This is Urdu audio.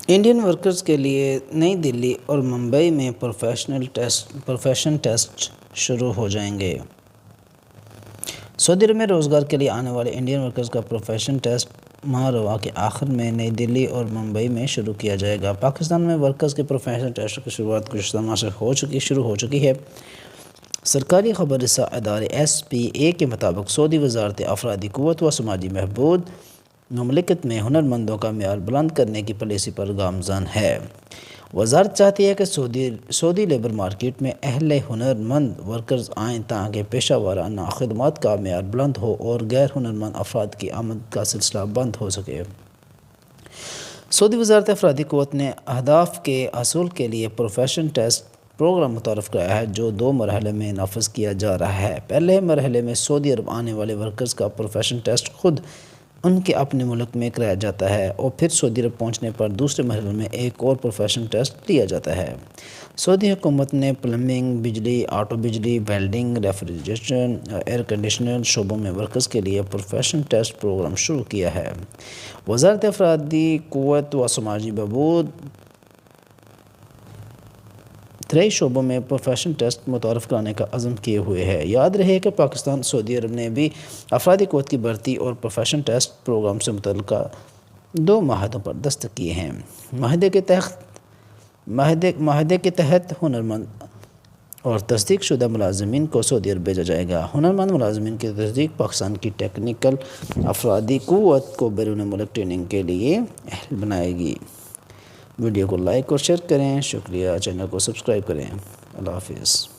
انڈین ورکرز کے لیے نئی دلی اور ممبئی میں پروفیشن ٹیسٹ شروع ہو جائیں گے۔ سعودی عرب میں روزگار کے لیے آنے والے انڈین ورکرز کا پروفیشن ٹیسٹ ماہ رواں کے آخر میں نئی دلی اور ممبئی میں شروع کیا جائے گا۔ پاکستان میں ورکرز کے پروفیشن ٹیسٹ کی شروعات گزشتہ ماہ سے شروع ہو چکی ہے۔ سرکاری خبر رساں ادارے SPA کے مطابق سعودی وزارت افرادی قوت و سماجی بہبود مملکت میں ہنرمندوں کا معیار بلند کرنے کی پالیسی پر گامزن ہے۔ وزارت چاہتی ہے کہ سعودی لیبر مارکیٹ میں اہل ہنرمند ورکرز آئیں تاکہ پیشہ ورانہ خدمات کا معیار بلند ہو اور غیر ہنرمند افراد کی آمد کا سلسلہ بند ہو سکے۔ سعودی وزارت افرادی قوت نے اہداف کے حصول کے لیے پروفیشن ٹیسٹ پروگرام متعارف کرایا ہے جو 2 مرحلے میں نافذ کیا جا رہا ہے۔ پہلے مرحلے میں سعودی عرب آنے والے ورکرز کا پروفیشن ٹیسٹ خود ان کے اپنے ملک میں کرایا جاتا ہے اور پھر سعودی عرب پہنچنے پر دوسرے مرحلے میں ایک اور پروفیشن ٹیسٹ لیا جاتا ہے۔ سعودی حکومت نے پلمبنگ، بجلی، آٹو بجلی، ویلڈنگ، ریفریجریشن، ایئر کنڈیشنر شعبوں میں ورکرز کے لیے پروفیشن ٹیسٹ پروگرام شروع کیا ہے۔ وزارت افرادی قوت و سماجی بہبود 3 شعبوں میں پروفیشن ٹیسٹ متعارف کرانے کا عزم کیے ہوئے ہے۔ یاد رہے کہ پاکستان سعودی عرب نے بھی افرادی قوت کی بھرتی اور پروفیشن ٹیسٹ پروگرام سے متعلقہ 2 معاہدوں پر دستخط کیے ہیں۔ معاہدے کے تحت ہنرمند اور تصدیق شدہ ملازمین کو سعودی عرب بھیجا جائے گا۔ ہنرمند ملازمین کی تصدیق پاکستان کی ٹیکنیکل افرادی قوت کو بیرون ملک ٹریننگ کے لیے اہل بنائے گی۔ ویڈیو کو لائک اور شیئر کریں۔ شکریہ۔ چینل کو سبسکرائب کریں۔ اللہ حافظ۔